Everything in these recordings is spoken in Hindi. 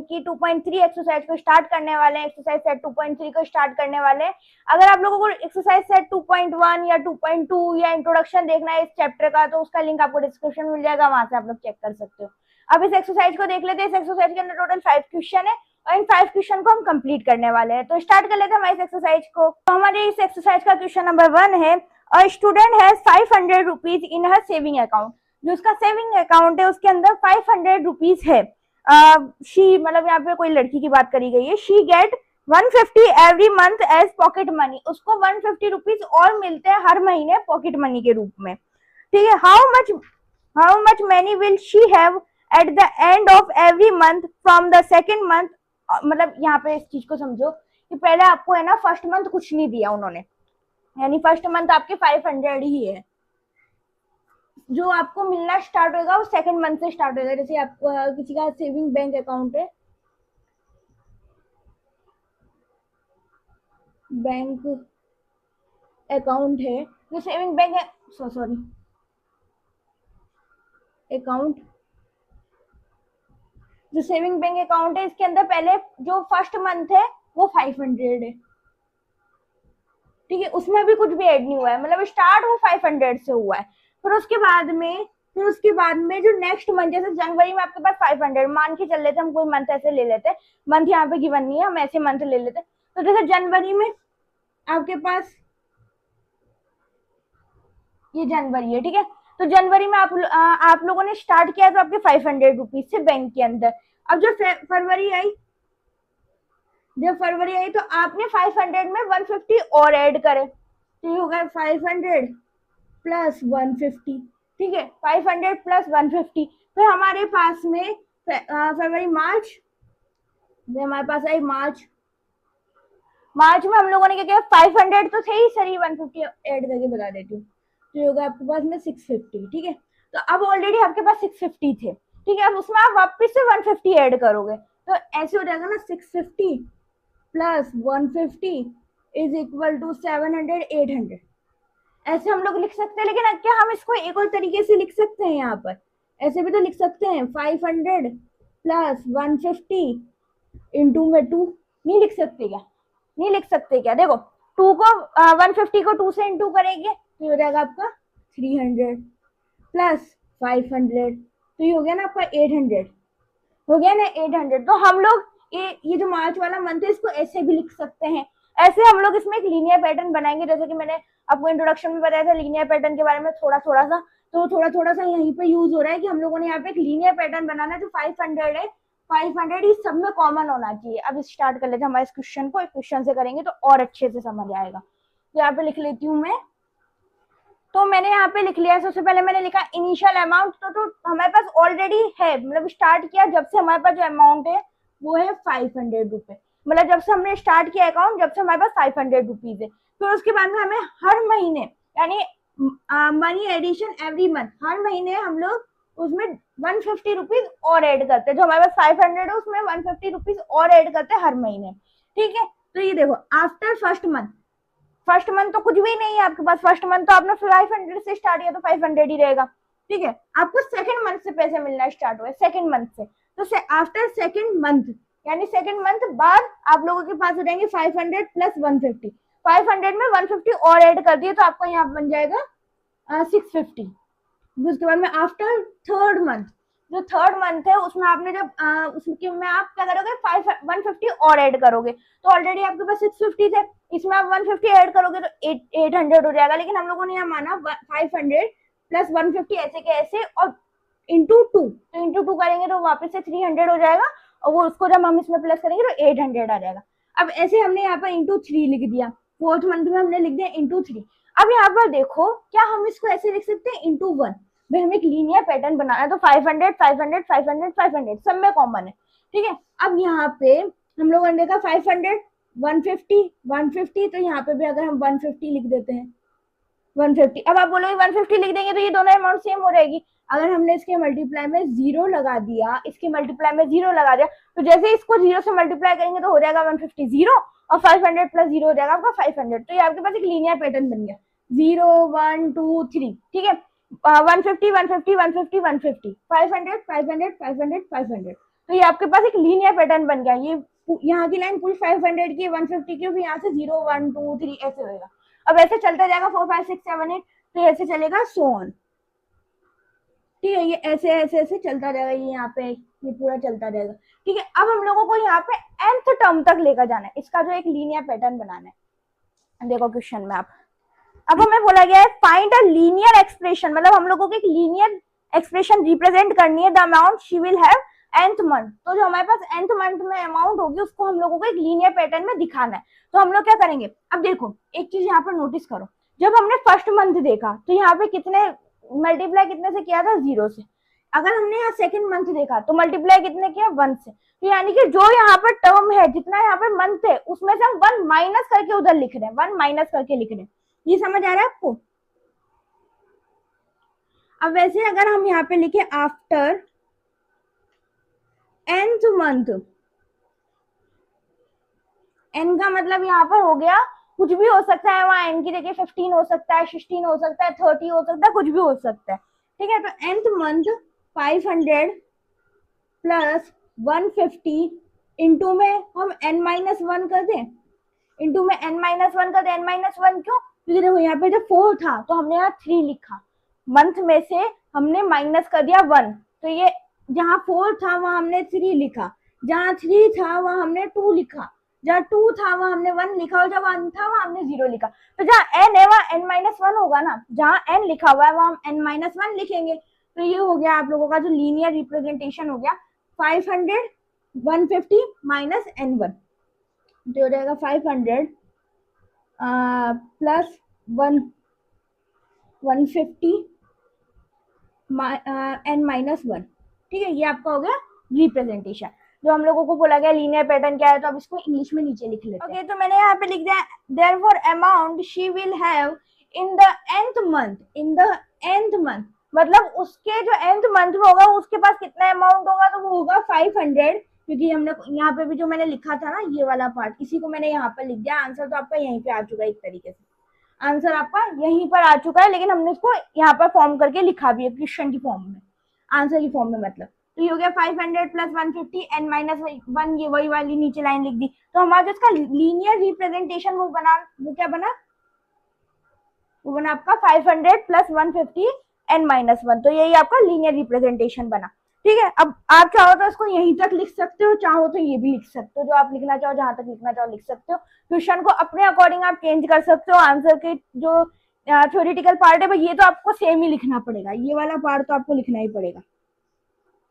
की 2.3 एक्सरसाइज को स्टार्ट करने वाले हैं, एक्सरसाइज सेट 2.3 को स्टार्ट करने वाले हैं। अगर आप लोगों को एक्सरसाइज सेट 2.1 या 2.2 या इंट्रोडक्शन देखना है इस चैप्टर का, तो उसका लिंक आपको डिस्क्रिप्शन में मिल जाएगा, वहां से आप लोग चेक कर सकते हो। अब इस एक्सरसाइज को देख लेते हैं। इस एक्सरसाइज के अंदर टोटल 5 क्वेश्चन है और इन 5 क्वेश्चन को हम कंप्लीट करने वाले हैं। तो स्टार्ट कर लेते हैं हमारे इस एक्सरसाइज को। तो हमारे इस एक्सरसाइज का क्वेश्चन नंबर 1 है, a student has 500 rupees in her saving account. जो उसका सेविंग अकाउंट है उसके अंदर 500 रुपीज है। शी मतलब यहाँ पे कोई लड़की की बात करी गई है। She get 150 every month as pocket money. उसको 150 रुपीज और मिलते हैं हर महीने पॉकेट मनी के रूप में। ठीक है। How much money will she have eight the end of every month from the second month. मतलब यहाँ पे इस चीज को समझो कि पहले आपको है ना फर्स्ट मंथ कुछ नहीं दिया उन्होंने, यानी फर्स्ट मंथ आपके 500 ही है। जो आपको मिलना स्टार्ट होगा वो सेकंड मंथ से स्टार्ट होगा। जैसे आपको किसी का सेविंग बैंक अकाउंट है, बैंक अकाउंट है, जो सेविंग बैंक है, सॉरी अकाउंट, जो सेविंग बैंक अकाउंट है इसके अंदर पहले जो फर्स्ट मंथ है वो 500 है। ठीक है, उसमें भी कुछ भी ऐड नहीं हुआ है, मतलब स्टार्ट वो 500 से हुआ है। फिर उसके बाद में जो नेक्स्ट मंथ, जैसे जनवरी में आपके पास 500 मान के चल लेते, हम कोई मंथ ऐसे ले लेते, मंथ यहाँ पे गिवन नहीं है, हम ऐसे मंथ ले लेते। तो जैसे जनवरी में आपके पास ये जनवरी है, ठीक है, तो जनवरी में आप लोगों ने स्टार्ट किया तो आपके 500 रुपीज से बैंक के अंदर। अब जब फरवरी आई तो आपने 500 में 150 और ऐड करे, तो ये होगा 500 प्लस 150। ठीक है, 500 प्लस 150। फिर हमारे पास में फरवरी मार्च, हमारे पास आई मार्च में हम लोगों ने क्या किया, 500 तो थे ही सर, 150 ऐड करके बता देती हूँ, तो होगा आपके पास में 650। ठीक है, तो अब ऑलरेडी आपके पास 650 थे। ठीक है, अब उसमें आप वापस से 150 ऐड करोगे, तो ऐसे हो जाएगा ना 650 प्लस 150 इज इक्वल टू 700 800। ऐसे हम लोग लिख सकते हैं, लेकिन क्या हम इसको एक और तरीके से लिख सकते हैं, यहाँ पर ऐसे भी तो लिख सकते हैं, 500 प्लस 150 इंटू में 2। नहीं लिख सकते क्या? नहीं लिख सकते क्या? देखो 2 को 150 को 2 से इंटू करेंगे तो हो जाएगा आपका 300 प्लस 500, तो ये हो गया ना आपका 800, हो गया ना 800। तो हम लोग ये जो मार्च वाला मंथ है इसको ऐसे भी लिख सकते हैं। ऐसे हम लोग इसमें एक लीनियर पैटर्न बनाएंगे, जैसे कि मैंने आपको इंट्रोडक्शन में बताया था लीनियर पैटर्न के बारे में थोड़ा सा, तो थोड़ा सा यहीं पे यूज हो रहा है कि हम लोगों ने यहाँ पे एक लीनियर पैटर्न बनाना है। जो 500 है, 500 इस सब में कॉमन होना चाहिए। अब स्टार्ट कर लेते हैं हमारे इस क्वेश्चन को, एक क्वेश्चन से करेंगे तो और अच्छे से समझ आएगा। तो यहाँ पे लिख लेती हूँ मैं, तो मैंने यहाँ पे लिख लिया। सबसे पहले मैंने लिखा इनिशियल अमाउंट, तो हमारे पास ऑलरेडी है, मतलब स्टार्ट किया जब से हमारे पास जो अमाउंट है वो है 500 रुपए, मतलब जब से हमने स्टार्ट किया अकाउंट जब से हमारे पास 500 रुपीज है। फिर उसके बाद में हमें हर महीने, यानी मनी एडिशन एवरी मंथ, हर महीने हम लोग उसमें 150 रुपीज और ऐड करते हैं। जो हमारे पास 500 है उसमें 150 रुपीज और ऐड करते हैं हर महीने। ठीक है, तो ये देखो आफ्टर फर्स्ट मंथ तो कुछ भी नहीं है आपके पास, फर्स्ट मंथ तो आपने 500 से स्टार्ट किया तो 500 ही रहेगा। ठीक है, आपको सेकंड मंथ से पैसे मिलना स्टार्ट हुए, सेकंड मंथ से, तो आफ्टर सेकंड मंथ, यानी सेकंड मंथ बाद आप लोगों के पास हो जाएंगे 500 प्लस 150। 500 में 150 और ऐड कर दिए तो आपको यहाँ बन जाएगा 650। उसके बाद में आफ्टर थर्ड मंथ, जो थर्ड मंथ है उसमें आपने जब उसके में आप क्या करोगे, 150 और ऐड करोगे, तो ऑलरेडी आपके पास 650 थे, इसमें आप 150 ऐड करोगे तो 800 हो जाएगा। लेकिन हम लोगों ने यहाँ माना 500 प्लस 150 ऐसे के ऐसे और इंटू 2, तो इंटू 2 करेंगे तो वापस से 300 हो जाएगा, और वो उसको जब हम इसमें प्लस करेंगे तो 800 आ जाएगा। अब ऐसे हमने यहाँ पर इंटू 3 लिख दिया, फोर्थ मंथ में हमने लिख दिया इंटू 3। अब यहाँ पर देखो, क्या हम इसको ऐसे लिख सकते हैं इंटू 1? भाई हमें एक लीनियर पैटर्न बनाना है, तो 500 500 500 500 सब में कॉमन है। ठीक है, अब यहाँ पे हम लोगों ने देखा 500 150 150, तो यहाँ पे भी अगर हम 150 लिख देते हैं 150, अब आप बोलोगे 150 लिख देंगे तो ये दोनों अमाउंट सेम हो रहेगी। अगर हमने इसके मल्टीप्लाई में 0 लगा दिया, इसके मल्टीप्लाई में 0 लगा दिया, तो जैसे इसको 0 से मल्टीप्लाई करेंगे तो हो जाएगा 150 0, और 500 प्लस 0 हो जाएगा आपका 500। तो ये आपके पास एक लीनियर पैटर्न बन गया, 0 1 2 3। ठीक है, 150 150 150 150 500 500 500 500, तो ये आपके पास एक लीनियर पैटर्न बन गया। ये यहाँ की लाइन पूरी 500 की, 150 की, यहाँ से 0 1 2 3 ऐसे होगा। अब ऐसे चलता जाएगा 4 5 6 7 8, तो ऐसे चलेगा सो ऑन। ठीक है, ये ऐसे ऐसे ऐसे चलता जाएगा, ये यहाँ पे ये पूरा चलता जाएगा। ठीक है, अब हम लोगों को यहाँ पे nth टर्म तक लेकर जाना है, इसका जो एक लीनियर पैटर्न बनाना है। देखो क्वेश्चन में आप, अब हमें बोला गया है फाइंड अ लीनियर एक्सप्रेशन, मतलब हम लोगों को एक लीनियर एक्सप्रेशन रिप्रेजेंट करनी है, the amount she will have nth month. तो जो हमारे पास nth मंथ में अमाउंट होगी उसको हम लोगों को एक लीनियर पैटर्न में दिखाना है। तो हम लोग क्या करेंगे, अब देखो एक चीज यहाँ पर नोटिस करो, जब हमने फर्स्ट मंथ देखा तो यहाँ पे कितने मल्टीप्लाई कितने से किया था, 0 से। अगर हमने यहाँ सेकंड मंथ देखा तो मल्टीप्लाई कितने किया, 1 से। तो यानी कि जो यहाँ पर टर्म है, जितना यहाँ पर मंथ है, उसमें से हम 1 माइनस करके उधर लिख रहे हैं, 1 माइनस करके लिख रहे हैं। ये समझ आ रहा है आपको? अब वैसे अगर हम यहाँ पे लिखे आफ्टर nth मंथ, n का मतलब यहाँ पर हो गया कुछ भी हो सकता है, वहां n की जगह 15 हो सकता है, 16 हो सकता है, 30 हो सकता है, कुछ भी हो सकता है। ठीक है, तो nth मंथ 500 प्लस 150 इंटू में हम n-1 कर दें, इंटू में n-1 कर दें। n-1 क्यों? क्योंकि देखो यहाँ पे जब 4 था तो हमने यहाँ 3 लिखा, मंथ में से हमने माइनस कर दिया 1, तो ये जहाँ 4 था वहां हमने 3 लिखा, जहाँ 3 था वहां हमने 2 लिखा, जहाँ 2 था वहां हमने 1 लिखा, और जहाँ 1 था वहां हमने 0 लिखा। तो जहाँ n है वहां n-1 होगा ना, जहाँ n लिखा हुआ है वहां हम n-1 लिखेंगे। तो ये हो गया आप लोगों का जो लीनियर रिप्रेजेंटेशन हो गया, 500 150 माइनस n1, तो हो जाएगा 500 प्लस 150 n-1। ठीक है, ये आपका हो गया रिप्रेजेंटेशन। जो हम लोगों को बोला गया लीनियर पैटर्न क्या है, तो अब इसको इंग्लिश में नीचे लिख लेते हैं। ओके, तो मैंने यहाँ पे लिख दिया therefore amount she will have in the nth month, in the nth month मतलब उसके जो nth मंथ में होगा उसके पास कितना अमाउंट होगा, तो वो होगा 500, क्योंकि हमने यहाँ पे भी जो मैंने लिखा था ना ये वाला पार्ट, इसी को मैंने यहाँ पर लिख दिया। आंसर तो आपका यहीं पे आ चुका है, एक तरीके से आंसर आपका यहीं पर आ चुका है, लेकिन हमने इसको यहाँ पर फॉर्म करके लिखा भी है क्वेश्चन की फॉर्म में, आंसर की फॉर्म में। मतलब तो ये हो गया 500 प्लस 150 n-1, ये वही वाली नीचे लाइन लिख दी। तो हमारा जो इसका लीनियर रिप्रेजेंटेशन वो बना, वो क्या बना, वो बना आपका 500 प्लस 150 n-1। तो यही आपका लीनियर रिप्रेजेंटेशन बना। ठीक है, अब आप चाहो तो इसको यहीं तक लिख सकते हो, चाहो तो ये भी लिख सकते हो, जो आप लिखना चाहो, जहां तक लिखना चाहो लिख सकते हो। क्वेश्चन को अपने अकॉर्डिंग आप चेंज कर सकते हो। आंसर के जो थ्योरेटिकल पार्ट है ये तो आपको सेम ही लिखना पड़ेगा, ये वाला पार्ट तो आपको लिखना ही पड़ेगा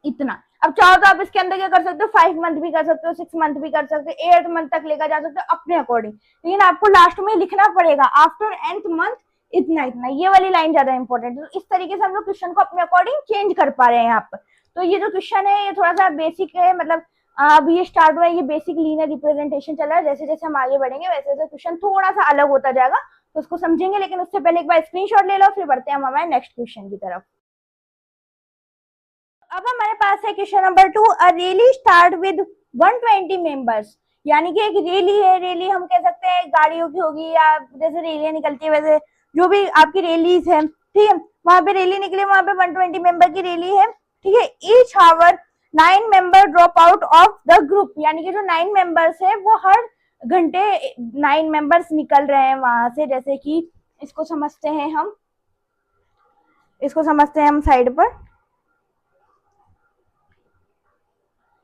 इतना। अब चाहो तो आप इसके अंदर क्या कर सकते हो, 5 मंथ भी कर सकते हो, 6 मंथ भी कर सकते हो, 8 मंथ तक लेकर जा सकते हो अपने अकॉर्डिंग, लेकिन आपको लास्ट में लिखना पड़ेगा आफ्टर nth मंथ इतना इतना। ये वाली लाइन ज्यादा इंपॉर्टेंट है। तो इस तरीके से हम लोग क्वेश्चन को अपने अकॉर्डिंग चेंज कर पा रहे हैं यहाँ पर। तो ये जो क्वेश्चन है ये थोड़ा सा बेसिक है, मतलब अभी ये स्टार्ट हुआ है, ये बेसिक लीनियर रिप्रेजेंटेशन चल रहा है। जैसे जैसे हम आगे बढ़ेंगे वैसे वैसे क्वेश्चन थोड़ा सा अलग होता जाएगा, तो उसको समझेंगे। लेकिन उससे पहले एक बार स्क्रीनशॉट ले लो, फिर बढ़ते हैं हम हमारे नेक्स्ट क्वेश्चन की तरफ। अब हमारे पास है question number 2, a rally start with 120 members. यानी कि एक रैली है, रैली हम कह सकते हैं गाड़ियों की होगी, या जैसे रैलियां निकलती है वैसे जो भी आपकी रैलीज है, ठीक है, वहां पे रैली निकली, वहां पे 120 मेंबर की रैली है। ठीक है, each hour 9 member drop out of the group, यानी कि जो 9 मेंबर्स है वो हर घंटे 9 मेंबर्स निकल रहे हैं वहां से। जैसे कि इसको समझते हैं हम, साइड पर।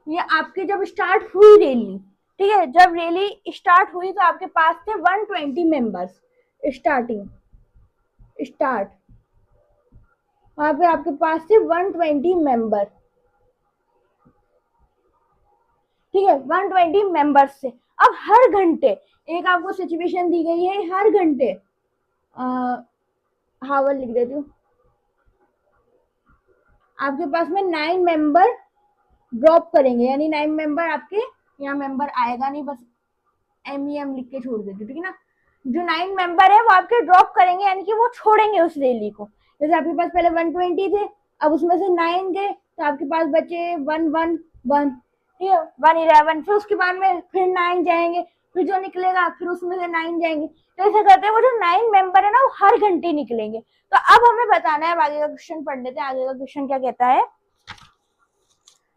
ये आपके जब स्टार्ट हुई रैली, ठीक है, जब रैली स्टार्ट हुई तो आपके पास थे 120 मेंबर्स स्टार्ट, वहां पे आपके पास थे 120 मेंबर। ठीक है, 120 मेंबर्स से अब हर घंटे एक आपको सिचुएशन दी गई है, हर घंटे हावर लिख देती हूँ, आपके पास में 9 मेंबर ड्रॉप करेंगे, यानी 9 मेंबर आपके यहाँ मेंबर आएगा नहीं, बस MEM लिख के छोड़ देती, ठीक है ना। जो 9 मेंबर है वो आपके ड्रॉप करेंगे, यानी कि वो छोड़ेंगे उस रैली को। जैसे आपके पास पहले 120 थे, अब उसमें से 9 गए, तो आपके पास बचे 111, ठीक है, 111, फिर उसके बाद में फिर 9 जाएंगे, फिर जो निकलेगा फिर उसमें से 9 जाएंगे। तो ऐसे करते हैं, वो जो 9 मेंबर है ना वो हर घंटे निकलेंगे। तो अब हमें बताना है, आगे का क्वेश्चन पढ़ लेते हैं। आगे का क्वेश्चन क्या कहता है,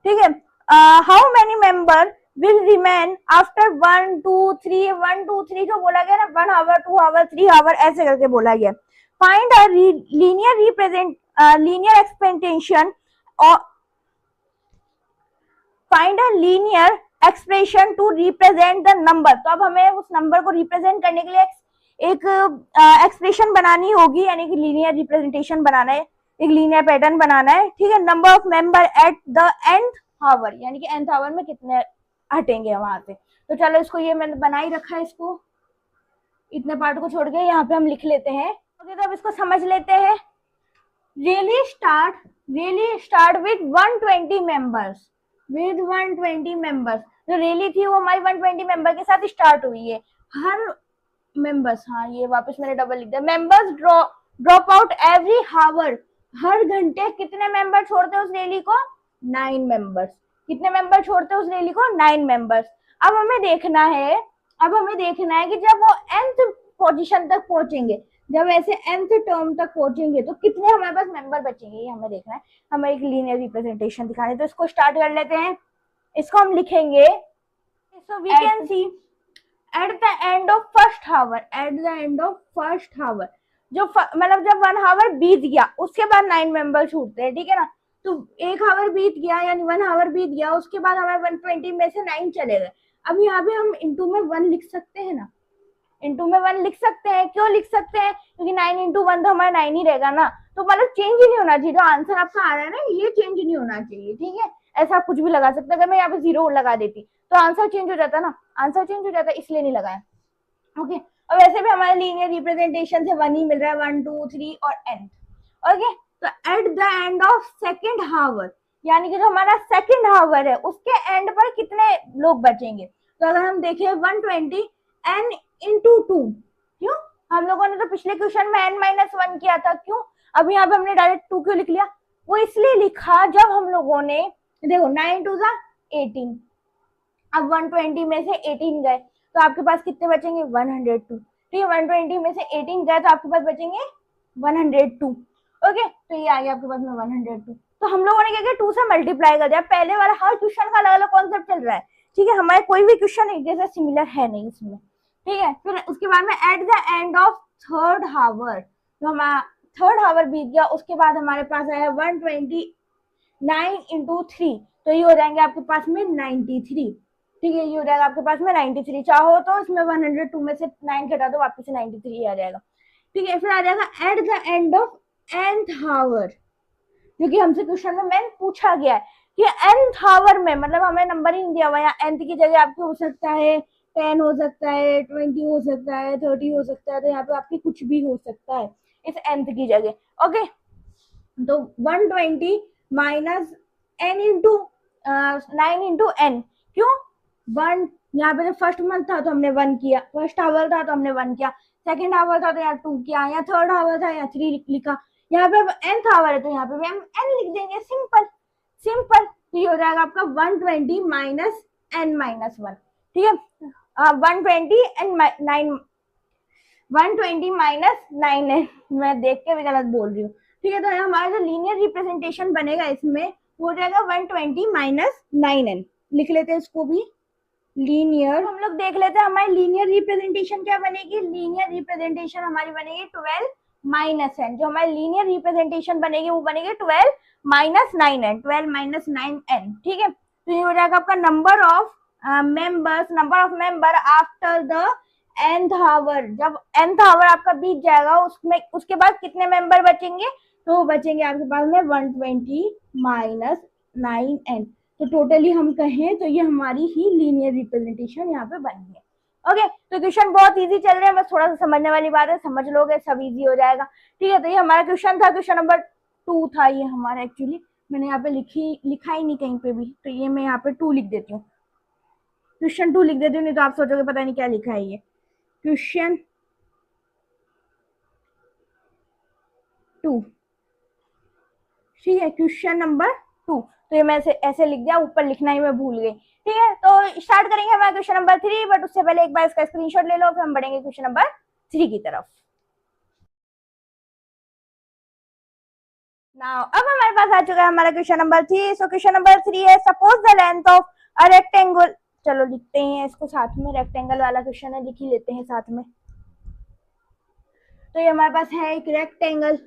ठीक है, how many member will remain after 1 2 3 1 2 3 जो बोला गया ना 1 आवर 2 आवर 3 आवर ऐसे करके बोला गया. फाइंड अ लीनियर एक्सपेंटेशन और find a linear expression to represent the number. तो अब हमें उस नंबर को रिप्रेजेंट करने के लिए एक एक्सप्रेशन बनानी होगी, यानी कि लीनियर रिप्रेजेंटेशन बनाना है, एक लीनियर पैटर्न बनाना है. ठीक है. Number of member at the end hour, यानी कि एंथ हावर में कितने हटेंगे वहां से. तो चलो इसको ये मैंने बना ही रखा है, इसको इतने पार्ट को छोड़ के यहाँ पे हम लिख लेते हैं. ओके, तो अब इसको समझ लेते हैं. really start with 120 members. with 120 members. जो रैली थी वो हमारी 120 मेंबर के साथ स्टार्ट हुई है. हर मेंबर्स, हाँ ये वापस मैंने डबल लिख दिया. Members drop out every hour. हर घंटे कितने मेंबर छोड़ते हैं उस रैली को? 9 मेंबर्स. कितने मेंबर छोड़ते हैं उस रैली को? 9 मेंबर्स. अब हमें देखना है कि जब वो nth पोजीशन तक पहुंचेंगे, जब ऐसे nth टर्म तक पहुंचेंगे तो कितने हमारे पास मेंबर बचेंगे, ये हमें देखना है. हमें एक लीनियर रिप्रेजेंटेशन दिखाना है. तो इसको स्टार्ट कर लेते हैं. इसको हम लिखेंगे. So we can see at the end of first hour, जो मतलब जब 1 हावर बीत गया उसके बाद 9 मेंबर छूटते हैं. ठीक है ना. तो 1 हावर बीत गया यानी 1 हावर बीत गया, उसके बाद हमारे 120 में से 9 चले गए. अब यहाँ पे हम इंटू में 1 लिख सकते हैं ना. इंटू में 1 लिख सकते हैं. क्यों लिख सकते हैं? क्योंकि 9 इंटू 1 तो हमारा 9 ही रहेगा ना. तो मतलब चेंज ही नहीं होना चाहिए. जो आंसर आपका आ रहा है ना, ये चेंज नहीं होना चाहिए. ठीक है. ऐसा आप कुछ भी लगा सकते हैं. अगर मैं यहाँ पे 0 लगा देती तो आंसर चेंज हो जाता ना. आंसर चेंज हो जाता, इसलिए नहीं लगाया. ओके. और वैसे भी हमारे लीनियर रिप्रेजेंटेशन से 1 ही मिल रहा है, 1 2 3 और n. ओके. तो at the end of second hour, यानी कि जो हमारा सेकेंड हावर है उसके एंड पर कितने लोग बचेंगे. तो अगर हम देखें 120 n इंटू 2. क्यों? हम लोगों ने तो पिछले क्वेश्चन में n-1 किया था. क्यों? अब यहाँ पे हमने डायरेक्ट 2 क्यों लिख लिया? वो इसलिए लिखा जब हम लोगों ने देखो 9 2 18. अब 120 में से 18 गए तो आपके पास कितने बचेंगे? 102. ठीक है. 120 में से 18 गए तो आपके पास बचेंगे 102. ओके. तो ये आ गया आपके पास में 102. तो हम लोगों ने क्या किया? 2 से मल्टीप्लाई कर दिया. पहले वाला हर क्वेश्चन का अलग अलग कॉन्सेप्ट चल रहा है. ठीक है. हमारे कोई भी क्वेश्चन एक जैसा सिमिलर है नहीं इसमें. ठीक है. फिर उसके बाद में at the end of third hour, तो हमारा थर्ड हावर बीत गया, उसके बाद हमारे पास आया 129 इंटू 3. तो ये हो जाएंगे आपके पास में 93. ठीक है. ये हो जाएगा आपके पास में 93. चाहो तो इसमें 102 में से 9 घटा दो, वापस से 93 आ जाएगा. ठीक है. फिर आ जाएगा eight the end of nth हावर, क्योंकि हमसे क्वेश्चन में मैंने पूछा गया है कि nth हावर में, मतलब हमें नंबर ही नहीं दिया हुआ. यहाँ nth की जगह आपको हो सकता है 10 हो सकता है, 20 हो सकता है, 30 हो सकता है. तो यहाँ पे आपकी कुछ भी हो सकता है इस nth की जगह. ओके. तो 120 minus n into 9 into n. क्यों? 1 यहाँ पे जब फर्स्ट मंथ था तो हमने 1 किया, फर्स्ट हावर था तो हमने 1 किया, सेकेंड हावर था तो यहाँ 2 किया, यहाँ थर्ड हावर था यहाँ 3 लिखा, यहाँ पे nth हावर है तो यहाँ पे भी हम n लिख देंगे. सिंपल. तो ये हो जाएगा आपका 120 माइनस n माइनस 1. ठीक है. 120 एंड 9 120 माइनस 9n. मैं देख के भी गलत बोल रही हूँ. ठीक है. तो हमारा जो लीनियर रिप्रेजेंटेशन बनेगा इसमें हो जाएगा 120 माइनस 9n. लिख लेते हैं इसको भी. लीनियर हम लोग देख लेते हैं हमारी लीनियर रिप्रेजेंटेशन क्या बनेगी. लीनियर रिप्रेजेंटेशन हमारी बनेगी 12 माइनस n. जो हमारी लीनियर रिप्रेजेंटेशन बनेगी वो बनेगी 12 माइनस 9n. 12 minus 9n. ठीक है. तो ये हो जाएगा आपका number of member after the nth हावर. जब nth हावर आपका बीत जाएगा उसमें उसके बाद कितने मेंबर बचेंगे? तो बचेंगे आपके पास में 120 माइनस 9n. तो टोटली हम कहें तो ये हमारी ही लीनियर रिप्रेजेंटेशन यहाँ पे बनी है. ओके. तो क्वेश्चन बहुत इजी चल रहे हैं, बस थोड़ा सा समझने वाली बात है, समझ लोगे सब इजी हो जाएगा. ठीक है. तो ये हमारा क्वेश्चन था, क्वेश्चन नंबर 2 था ये हमारा. एक्चुअली मैंने यहाँ पे लिखा ही नहीं कहीं पे भी, तो ये मैं यहाँ पे 2 लिख देती हूँ. क्वेश्चन 2 लिख देती हूँ, नहीं तो आप सोचोगे पता नहीं क्या लिखा है ये. क्वेश्चन 2. ठीक है. Question number 2. तो ये मैं ऐसे लिख दिया, ऊपर लिखना ही मैं भूल गई. ठीक है. तो स्टार्ट करेंगे हमारा क्वेश्चन नंबर 3, बट उससे पहले एक बार इसका स्क्रीनशॉट ले लो, फिर हम बढ़ेंगे क्वेश्चन नंबर 3 की तरफ. नाउ अब हमारे पास आ चुका है हमारा question number 3। So question number 3 है, suppose the length of a rectangle. चलो लिखते हैं इसको साथ में, रेक्टेंगल वाला क्वेश्चन है, लिख ही लेते हैं साथ में। तो ये हमारे पास है एक रेक्टेंगल,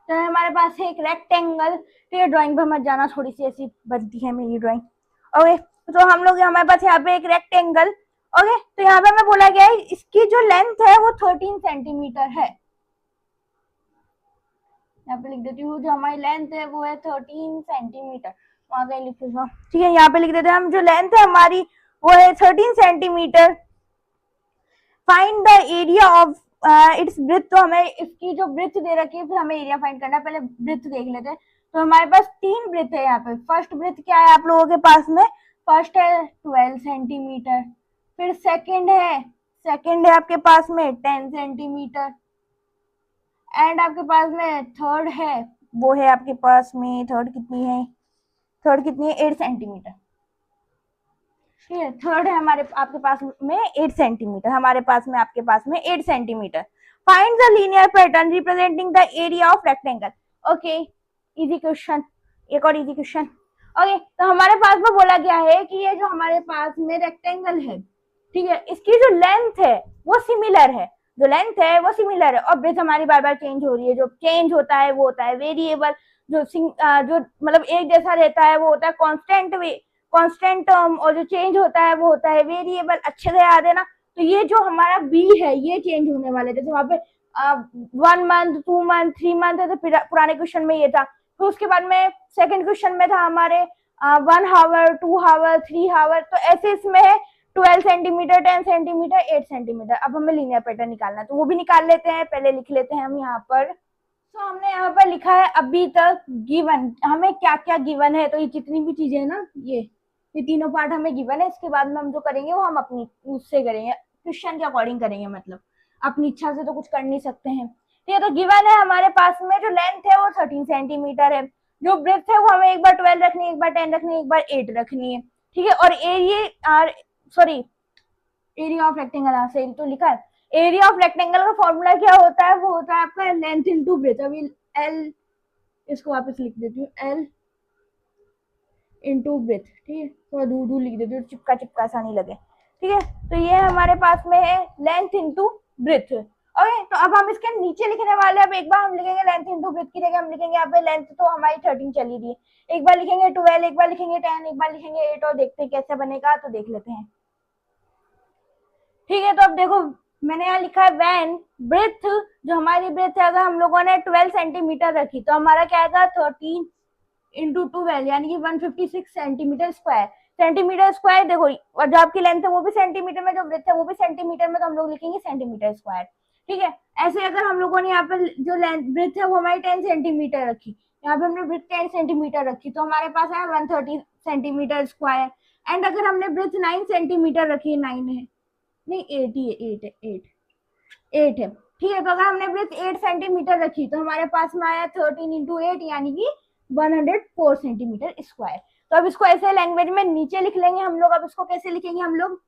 तो हमारे पास है एक रेक्टेंगल। तो ये ड्राइंग पे मत जाना, थोड़ी सी ऐसी बनती है मेरी ड्राइंग। ओके, तो हम लोग हमारे पास यहाँ पे एक रेक्टेंगल। ओके, तो यहाँ पे हमें बोला गया है इसकी जो लेंथ है वो 13 सेंटीमीटर है। यहाँ पे लिख देती हूँ, जो हमारी लेंथ है वो है 13 सेंटीमीटर। वहां कहीं लिख देता हूँ, ठीक है, यहाँ पे लिख देते हैं हम, जो लेंथ है हमारी वो है 13 centimetre. Find the area of its breath. तो हमें इसकी जो ब्रेथ दे रखी है, फिर हमें एरिया फाइंड करना है। पहले ब्रेथ देख लेते हैं। तो हमारे पास 3 ब्रेथ है यहाँ पे। फर्स्ट ब्रेथ क्या है आप लोगों के पास में? फर्स्ट है 12 सेंटीमीटर। फिर सेकंड है आपके पास में 10 सेंटीमीटर। एंड आपके पास में थर्ड है, वो है आपके पास में, थर्ड कितनी है 8 सेंटीमीटर। ठीक है, थर्ड है हमारे आपके पास में 8 सेंटीमीटर, हमारे पास में आपके पास में 8 centimetre. Find the linear pattern representing the area of rectangle. Okay, easy question, एक और इजी क्वेश्चन। ओके, तो हमारे पास में बोला गया है कि ये जो हमारे पास में रेक्टेंगल है, ठीक है, इसकी जो लेंथ है वो सिमिलर है, जो लेंथ है वो सिमिलर है। और ब्रेथ हमारी बार बार चेंज हो रही है। जो चेंज होता है वो होता है वेरिएबल, जो मतलब एक जैसा रहता है वो होता है कांस्टेंट टर्म, और जो चेंज होता है वो होता है वेरिएबल। अच्छे से याद है ना। तो ये जो हमारा बी है ये चेंज होने वाले, जैसे वहां पे 1 मंथ 2 मंथ 3 मंथ है, तो पुराने क्वेश्चन में ये था। तो उसके बाद में सेकंड क्वेश्चन में था हमारे 1 आवर 2 आवर 3 आवर। तो ऐसे इसमें है 12 सेंटीमीटर 10 सेंटीमीटर 8 सेंटीमीटर। अब हमें लीनियर पैटर्न निकालना है, तो वो भी निकाल लेते हैं। पहले लिख लेते हैं हम यहाँ पर। तो हमने यहाँ पर लिखा है अभी तक गिवन, हमें क्या क्या गिवन है। तो ये जितनी भी चीजें है ना, ये तीनों पार्ट हमें गिवन है। इसके बाद में हम जो करेंगे वो हम अपनी उससे करेंगे, क्वेश्चन के अकॉर्डिंग करेंगे, मतलब अपनी इच्छा से तो कुछ कर नहीं सकते हैं। तो ये तो गिवन है हमारे पास में, जो लेंथ है वो 13 सेंटीमीटर है। जो ब्रेथ है वो हमें एक बार 12 रखनी है, एक बार 10 रखनी है, एक बार 8 रखनी है। ठीक है, और एरिया ऑफ रेक्टेंगल सही तो लिखा है। एरिया ऑफ रेक्टेंगल का फॉर्मूला क्या होता है? वो होता है आपका लेंथ इनटू ब्रेथ। अभी एल, इसको वापस लिख देती हूँ, एल इंटू ब्रेथ। ठीक है, थोड़ा दूर दूर लिख देती हूँ, चिपका चिपका सा नहीं लगे। ठीक है, तो ये हमारे पास में है लेंथ इंटू ब्रेथ। ओके, तो अब हम इसके नीचे लिखने वाले हैं। अब एक बार हम लिखेंगे लेंथ इंटू ब्रेथ की जगह हम लिखेंगे यहाँ पे लेंथ तो हमारी 13 चली रही है, एक बार लिखेंगे 12, एक बार लिखेंगे 10, एक बार लिखेंगे 8, और देखते हैं कैसे बनेगा। तो देख लेते हैं। ठीक है, तो अब देखो मैंने यहाँ लिखा है वैन ब्रेथ, जो हमारी ब्रेथ है, अगर हम लोगों ने 12 सेंटीमीटर रखी तो हमारा क्या आएगा 13 इंटू 12, यानी कि 156 सेंटीमीटर स्क्वायर। सेंटीमीटर स्क्वायर देखो, और जो आपकी लेंथ है वो भी सेंटीमीटर में, जो ब्रेथ है वो भी सेंटीमीटर में, तो हम लोग लिखेंगे सेंटीमीटर स्क्वायर। ठीक है, ऐसे अगर हम लोगों ने यहाँ पे जो लेंथ ब्रेथ है वो हमारी 10 सेंटीमीटर रखी, यहाँ पे हमने ब्रेथ 10 सेंटीमीटर रखी, तो हमारे पास है 130 सेंटीमीटर स्क्वायर। एंड अगर हमने ब्रेथ 9 सेंटीमीटर रखी, 9 है नहीं 8 ही है, 8 है। ठीक है, तो अगर हमने ब्रेथ 8 सेंटीमीटर रखी तो हमारे पास में आया 13 इंटू 8, यानी कि 104 सेंटीमीटर स्क्वायर। तो अब इसको ऐसे लैंग्वेज में नीचे लिख लेंगे हम लोग। अब इसको कैसे लिखेंगे हम लोग?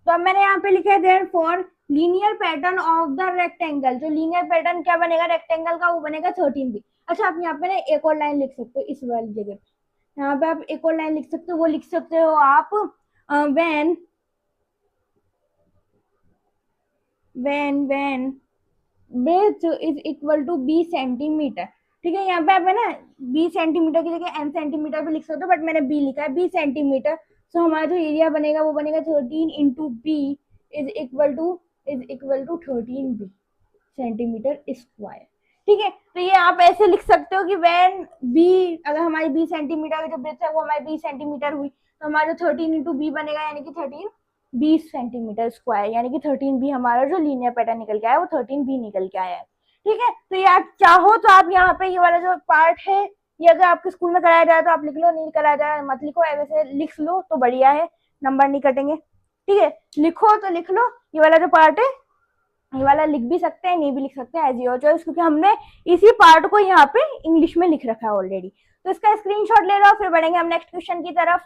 तो अब मैंने यहाँ पे लिखा है therefore linear pattern of the rectangle, जो लीनियर पैटर्न क्या बनेगा रेक्टेंगल का, वो बनेगा 13b। अच्छा आप यहाँ पे ना एक और लाइन लिख सकते हो इस वाली जगह पे, यहाँ पे आप एक और लाइन लिख सकते हो, वो लिख सकते हो आप when when breadth is equal to 20 centimetre. ठीक है, यहाँ पे आप है ना 20 सेंटीमीटर की जगह n सेंटीमीटर भी लिख सकते हो, बट मैंने b लिखा है 20 सेंटीमीटर। सो हमारा जो एरिया बनेगा वो बनेगा 13 into b is equal to 13b centimetre square. ठीक है, तो ये आप ऐसे लिख सकते हो कि व्हेन बी, अगर हमारी 20 सेंटीमीटर की जो ब्रेथ है वो हमारी 20 सेंटीमीटर हुई, तो हमारा 13 इंटू बी बनेगा, यानी कि 20 सेंटीमीटर स्क्वायर, यानी कि 13b हमारा जो लीनियर पैटर्न निकल के आया वो 13b निकल के आया है। ठीक है, तो ये आप चाहो तो आप यहाँ पे ये वाला जो पार्ट है ये अगर आपके स्कूल में कराया जाए तो आप लिख लो, नहीं कराया जाए मत लिखो, वैसे लिख लो तो बढ़िया है, नंबर नहीं कटेंगे। ठीक है, लिखो तो लिख लो, ये वाला जो पार्ट है ये वाला लिख भी सकते हैं, नहीं भी लिख सकते हैं, एज योर चॉइस, क्योंकि हमने इसी पार्ट को यहाँ पे इंग्लिश में लिख रखा है ऑलरेडी। तो इसका स्क्रीनशॉट ले लो, फिर बढ़ेंगे हम नेक्स्ट क्वेश्चन की तरफ।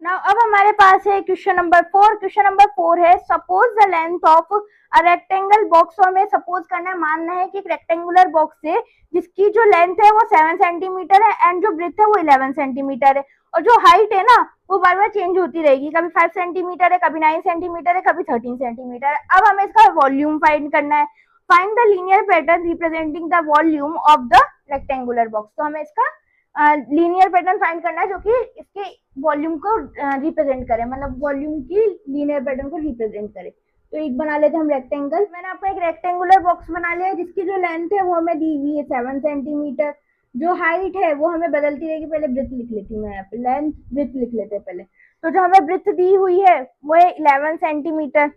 नाउ अब हमारे पास है क्वेश्चन नंबर 4। क्वेश्चन नंबर 4 है suppose the length of a rectangle box. और हमें सपोज करना है, मानना है कि एक रेक्टेंगुलर बॉक्स है जिसकी जो लेंथ है वो 7 सेंटीमीटर है एंड जो ब्रेथ है वो 11 सेंटीमीटर है, और जो हाइट है ना वो बार बार चेंज होती रहेगी, कभी 5 सेंटीमीटर है, कभी 9 सेंटीमीटर है, कभी 13 सेंटीमीटर है। अब हमें इसका वॉल्यूम फाइंड करना है। Find the linear pattern representing the volume of the rectangular box. तो हमें इसका लीनियर पैटर्न फाइंड करना है जो कि इसके वॉल्यूम को रिप्रेजेंट करे, मतलब वॉल्यूम की लीनियर पैटर्न को रिप्रेजेंट करे। तो एक बना लेते हैं हम रेक्टेंगल। मैंने आपको एक रेक्टेंगुलर बॉक्स बना लिया है जिसकी जो लेंथ है वो हमें दी हुई है 7 सेंटीमीटर। जो हाइट है वो हमें बदलती रहेगी, पहले ब्रेथ लिख लेती हूँ मैं यहाँ पे, लेंथ ब्रेथ लिख लेते हैं पहले। तो जो हमें ब्रेथ दी हुई है वो है 11 सेंटीमीटर,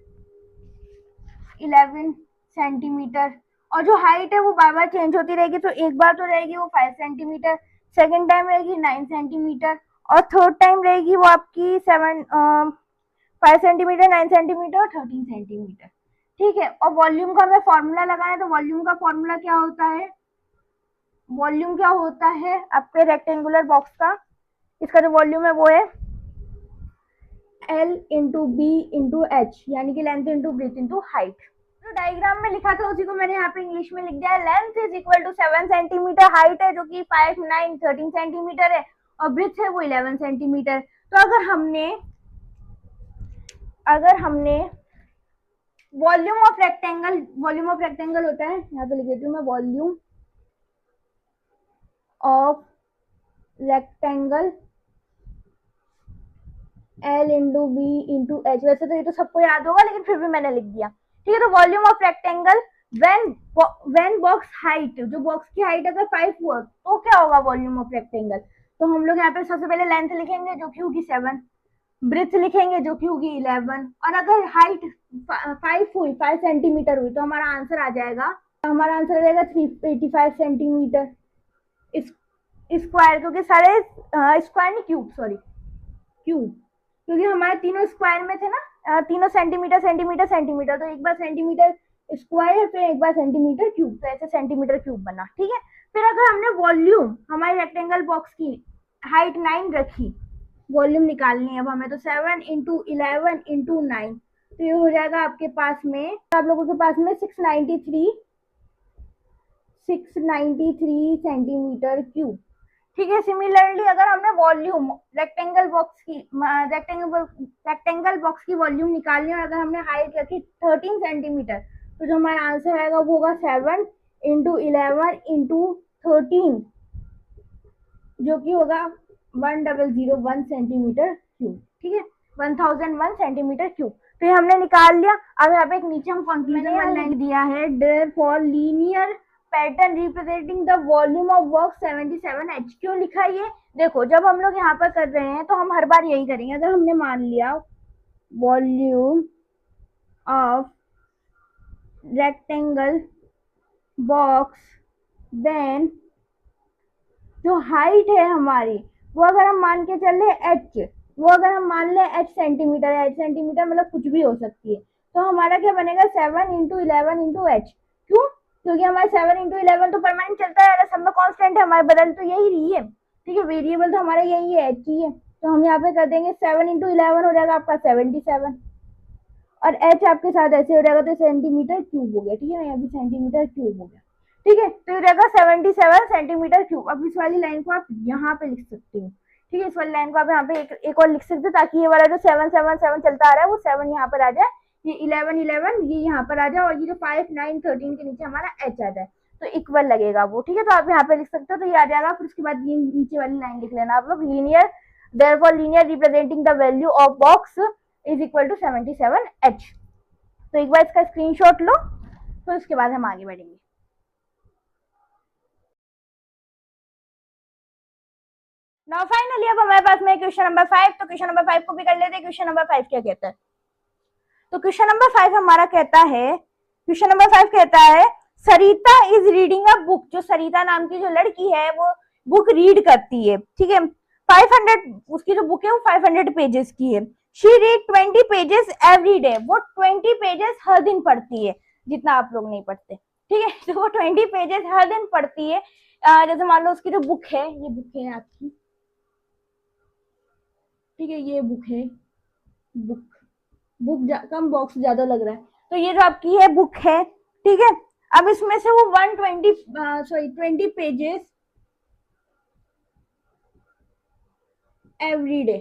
11 सेंटीमीटर, और जो हाइट है वो बार बार चेंज होती रहेगी। तो एक बार तो रहेगी वो 5 सेंटीमीटर, सेकेंड टाइम रहेगी 9 सेंटीमीटर, और थर्ड टाइम रहेगी वो आपकी 5 सेंटीमीटर, 9 सेंटीमीटर और 13 सेंटीमीटर। ठीक है, और वॉल्यूम का हमें फॉर्मूला लगाना है। तो वॉल्यूम का फॉर्मूला क्या होता है, वॉल्यूम क्या होता है आपके रेक्टेंगुलर बॉक्स का, इसका जो वॉल्यूम है वो है L into b into h, यानी कि length into breadth into height. जो डायग्राम में लिखा था उसी को मैंने यहाँ पे इंग्लिश में लिख दिया है। Length is equal to 7 centimetre, height है जो कि 5, 9, 13 सेंटीमीटर है, और ब्रेथ है वो 11 सेंटीमीटर। तो अगर हमने वॉल्यूम ऑफ रेक्टेंगल होता है, यहाँ पे लिख देती हूँ मैं, volume of rectangle L into b into h. वैसे तो ये तो सबको याद होगा लेकिन फिर भी मैंने लिख दिया। ठीक है, तो volume of rectangle when box height, जो बॉक्स की हाइट अगर 5 हुआ तो क्या होगा वॉल्यूम ऑफ रेक्टेंगल। तो हम लोग यहाँ पे सबसे पहले लेंथ लिखेंगे जो कि होगी 7, ब्रेथ लिखेंगे जो कि होगी 11, और अगर हाइट 5 सेंटीमीटर हुई तो हमारा आंसर आ जाएगा 385 सेंटीमीटर स्क्वायर, क्योंकि सारे स्क्वायर नहीं क्यूब, सॉरी क्यूब, क्योंकि हमारे तीनों स्क्वायर में थे ना, तीनों सेंटीमीटर सेंटीमीटर सेंटीमीटर, तो एक बार सेंटीमीटर स्क्वायर फिर एक बार सेंटीमीटर क्यूब, तो ऐसे सेंटीमीटर क्यूब बना। ठीक है, फिर अगर हमने वॉल्यूम हमारे रेक्टेंगल बॉक्स की हाइट 9 रखी, वॉल्यूम निकालनी है अब हमें, तो 7 इंटू 11 इंटू 9, तो ये हो जाएगा आपके पास में, आप लोगों के पास में 693 सेंटीमीटर क्यूब। ठीक है, सिमिलरली अगर हमने वॉल्यूम रेक्टेंगल बॉक्स की वॉल्यूम निकालनी है और अगर हमने हाइट रखी 13 सेंटीमीटर, तो जो हमारा आंसर आएगा वो होगा 7 इंटू 11 इंटू 13, जो कि होगा 1001 सेंटीमीटर क्यूब। ठीक है, 1001 सेंटीमीटर क्यूब। तो ये हमने निकाल लिया। अब यहाँ पे एक नीचे हम कंक्लूजन लिख दिया है, therefore linear pattern representing the volume of work 77H। क्यों लिखा ये, देखो जब हम लोग यहाँ पर कर रहे हैं तो हम हर बार यही करेंगे। अगर हमने मान लिया volume of rectangle box, then जो हाइट है हमारी वो अगर हम मान के चल रहे h, वो अगर हम मान ले h सेंटीमीटर है, h सेंटीमीटर मतलब कुछ भी हो सकती है, तो हमारा क्या बनेगा 7 इंटू 11 इंटू एच। क्यों, क्योंकि हमारा 7 इंटू 11 तो परमानेंट चलता है, सब में कांस्टेंट है, हमारे बदल तो यही रही है। ठीक है, वेरिएबल तो हमारा यही है, एच ही है, तो हम यहाँ पे कर देंगे 7 इंटू 11 हो जाएगा आपका 77, और एच आपके साथ ऐसे हो जाएगा तो सेंटीमीटर क्यूब हो गया। ठीक है ना, यहाँ भी सेंटीमीटर क्यूब हो गया। ठीक है, तो ये रहेगा 77 सेंटीमीटर क्यूब। अब इस वाली लाइन को आप यहाँ पे लिख सकते हो। ठीक है, इस वाली लाइन को आप यहाँ पे एक और लिख सकते हो, ताकि ये वाला जो 777 चलता आ रहा है वो 7 यहाँ पर आ जाए, ये 11 11 ये यहाँ पर आ जाए, और ये जो 5 9 13 के नीचे हमारा एच आ जाए, तो इक्वल लगेगा वो। ठीक है, तो आप यहाँ पे लिख सकते हो, तो ये आ जाएगा। फिर उसके बाद ये नीचे वाली लाइन लिख लेना आप लोग, linear therefore linear representing the value of box is equal to 77h। तो एक बार इसका स्क्रीनशॉट लो, तो इसके बाद हम आगे बढ़ेंगे। नाउ फाइनली अब हमारे पास में क्वेश्चन नंबर 5, तो क्वेश्चन नंबर 5 को भी कर लेते हैं। क्वेश्चन नंबर 5 क्या कहता है? तो क्वेश्चन नंबर 5 हमारा कहता है, क्वेश्चन नंबर 5 कहता है सरिता इज रीडिंग अ बुक। जो सरिता नाम की जो लड़की है वो बुक रीड करती है। ठीक है, 500 उसकी जो बुक है वो 500 पेजेस की है। She read 20 pages every day. वो 20 पेजेस हर दिन पढ़ती है, जितना आप लोग नहीं पढ़ते। ठीक है, तो वो 20 पेजेस हर दिन पढ़ती है। जैसे मान लो उसकी जो बुक है, ये बुक है आपकी, ठीक है, ये बुक है, बुक बुक कम बॉक्स ज्यादा लग रहा है, तो ये जो आपकी है बुक है। ठीक है, अब इसमें से वो 20 पेजेस एवरी डे,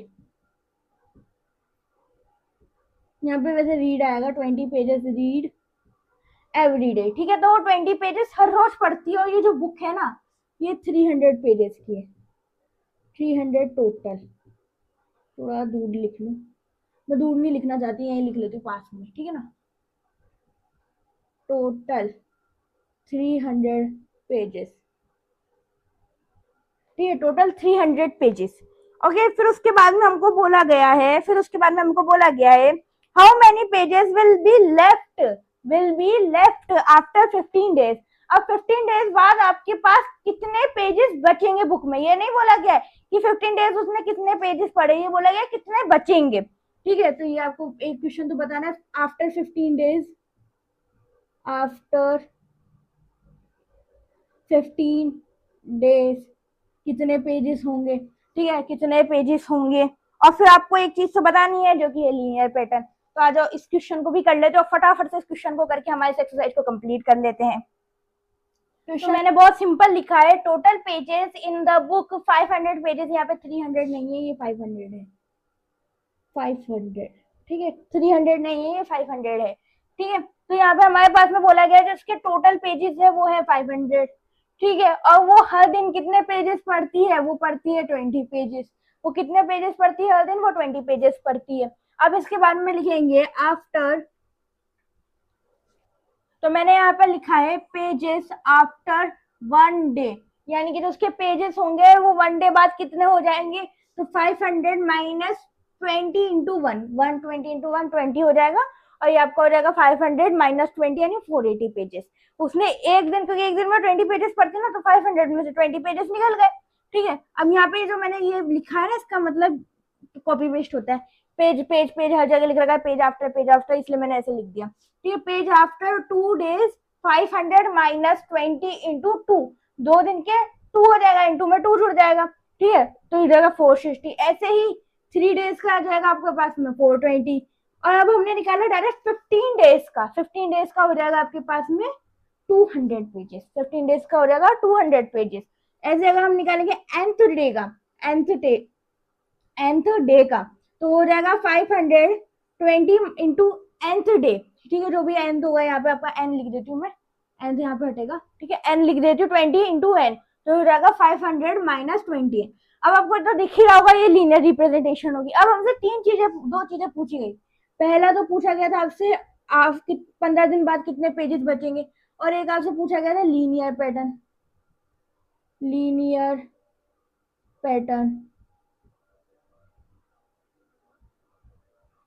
यहाँ पे वैसे रीड आएगा 20 पेजेस रीड एवरी डे। ठीक है, तो वो 20 पेजेस हर रोज पढ़ती है, और ये जो बुक है ना ये 300 पेजेस की है, 300 टोटल। थोड़ा दूर लिख लूं, मैं दूर नहीं लिखना चाहती, यही लिख लेती हूँ पास में। ठीक है ना, टोटल 300 पेजेस। ठीक है, टोटल 300 पेजेस। ओके, फिर उसके बाद में हमको बोला गया है, how many pages will be left after 15 days. अब 15 डेज बाद आपके पास कितने पेजेस बचेंगे बुक में, ये नहीं बोला गया है कि 15 डेज उसने कितने पेजेस पढ़े, ये बोला गया कितने बचेंगे। ठीक है, तो ये आपको एक क्वेश्चन तो बताना है, आफ्टर 15 डेज, आफ्टर 15 डेज कितने पेजेस होंगे। ठीक है, कितने पेजेस होंगे, और फिर आपको एक चीज तो बतानी है जो कि है लीनियर पैटर्न। तो आ जाओ इस क्वेश्चन को भी कर लेते हो, फटाफट से इस क्वेश्चन को करके हमारे एक्सरसाइज को कंप्लीट कर लेते हैं। क्वेश्चन मैंने बहुत सिंपल लिखा है, total pages in the book 500 pages, यहाँ पे 300 नहीं है, ये 500 है, 500। ठीक है, 300 नहीं है, ये 500 है। ठीक है, तो यहाँ पे हमारे पास में बोला गया है जो इसके टोटल पेजेस है वो है 500। ठीक है, और वो हर दिन कितने पेजेस पढ़ती है, वो पढ़ती है 20 पेजेस। वो कितने पेजेस पढ़ती है हर दिन, वो 20 पेजेस पढ़ती है। अब इसके बाद में लिखेंगे आफ्टर, तो मैंने यहाँ पर लिखा है पेजेस आफ्टर 1 डे, यानी कि जो उसके पेजेस होंगे वो 1 डे बाद कितने हो जाएंगे, तो 500 माइनस 20 इंटू 1, 120 इंटू 120 हो जाएगा, और ये आपका हो जाएगा 500 माइनस 20 यानी 480 पेजेस। उसने एक दिन, क्योंकि एक दिन में 20 पेजेस पढ़ते ना, तो 500 में से 20 पेजेस निकल गए। ठीक है, अब यहाँ पे जो मैंने ये लिखा है ना, इसका मतलब कॉपी पेस्ट होता है, पेज पेज पेज हर जगह लिख रखा है पेज आफ्टर, इसलिए मैंने ऐसे लिख दिया। ठीक है, page after 2 days 500 minus 20 into 2, 2 दिन के 2 हो जाएगा, इंटू में 2 जुड़ जाएगा। ठीक है, तो ये जाएगा 460। ऐसे ही 3 डेज का आ जाएगा आपके पास में 420, और अब हमने निकाला डायरेक्ट 15 डेज का, 15 डेज का हो जाएगा आपके पास में 200 पेजेस, 15 डेज का हो जाएगा 200 पेजेस। ऐसे अगर हम निकालेंगे nth डे का, nth डे का, तो हो जाएगा 520 इंटू nth डे। ठीक है, जो भी nth होगा, यहाँ पे आपका n लिख देती हूँ मैं, nth यहाँ पे हटेगा। ठीक है, n लिख देती हूँ 20 इंटू n, तो हो जाएगा 500 माइनस 20। अब आपको तो दिख ही रहा होगा ये लीनियर रिप्रेजेंटेशन होगी। अब हमसे दो चीजें पूछी गई। पहला तो पूछा गया था आपसे आप 15 दिन बाद कितने पेजेस बचेंगे, और एक आपसे पूछा गया था लीनियर पैटर्न।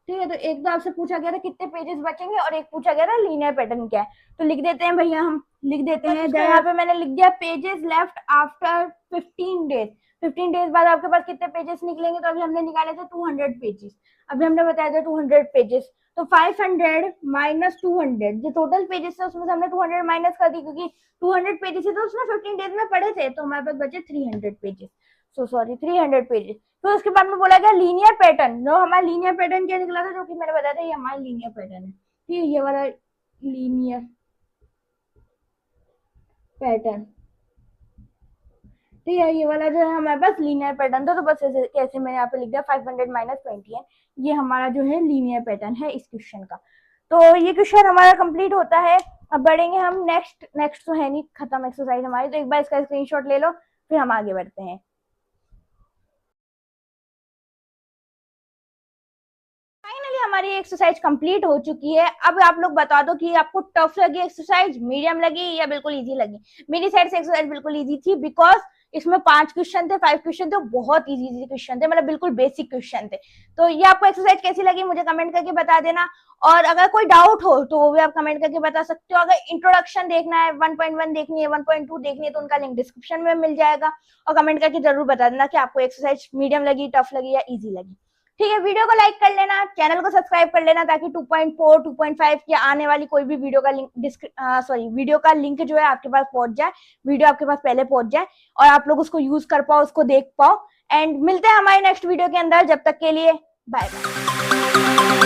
ठीक है, तो एक तो आपसे पूछा गया था कितने पेजेस बचेंगे, और एक पूछा गया था लीनियर पैटर्न क्या है। तो लिख देते हैं भैया, हम लिख देते हैं, यहाँ पे मैंने लिख दिया pages left after 15 days. 15 days बाद आपके पास कितने पेजेस निकलेंगे, तो अभी हमने निकाले थे 200 पेजेस, अभी हमने बताया था 200 पेजेस, तो 500 माइनस 200, जो टोटल पेजेस है उसमें से हमने 200 माइनस कर दी, क्योंकि 200 पेजेस है तो उसने 15 डेज में पढ़े थे, तो हमारे पास बचे 300 पेजेस। Sorry 300 pages. तो उसके बाद में बोला गया लीनियर पैटर्न, जो हमारा लीनियर पैटर्न क्या निकला था, जो कि मैंने बताया था ये हमारा लीनियर पैटर्न है, ठीक है, ये वाला लीनियर पैटर्न, ठीक है, ये वाला जो है हमारे पास लीनियर पैटर्न था। तो बस ऐसे कैसे मैंने यहाँ पे लिख दिया 500 माइनस 20 है, ये हमारा जो है लीनियर पैटर्न है इस क्वेश्चन का। तो ये क्वेश्चन हमारा कंप्लीट होता है। अब बढ़ेंगे हम नेक्स्ट तो है नहीं, खत्म एक्सरसाइज हमारी, तो एक बार इसका स्क्रीनशॉट ले लो, फिर हम आगे बढ़ते हैं। फाइनली हमारी एक्सरसाइज कंप्लीट हो चुकी है। अब आप लोग बता दो कि आपको टफ लगी एक्सरसाइज, मीडियम लगी या बिल्कुल इजी लगी। मेरी साइड से एक्सरसाइज बिल्कुल इजी थी, बिकॉज इसमें 5 क्वेश्चन थे, 5 क्वेश्चन थे, बहुत इजी क्वेश्चन थे, मतलब बिल्कुल बेसिक क्वेश्चन थे। तो ये आपको एक्सरसाइज कैसी लगी मुझे कमेंट करके बता देना, और अगर कोई डाउट हो तो वो भी आप कमेंट करके बता सकते हो। अगर इंट्रोडक्शन देखना है, 1.1 देखनी है, 1.2 देखनी है, तो उनका लिंक डिस्क्रिप्शन में मिल जाएगा, और कमेंट करके जरूर बता देना कि आपको एक्सरसाइज मीडियम लगी, टफ लगी या इजी लगी। ठीक है, वीडियो को लाइक कर लेना, चैनल को सब्सक्राइब कर लेना, ताकि 2.4 2.5 की आने वाली कोई भी वीडियो का वीडियो का लिंक जो है आपके पास पहुंच जाए, वीडियो आपके पास पहले पहुंच जाए, और आप लोग उसको यूज कर पाओ, उसको देख पाओ। एंड मिलते हैं हमारे नेक्स्ट वीडियो के अंदर, जब तक के लिए बाय बाय।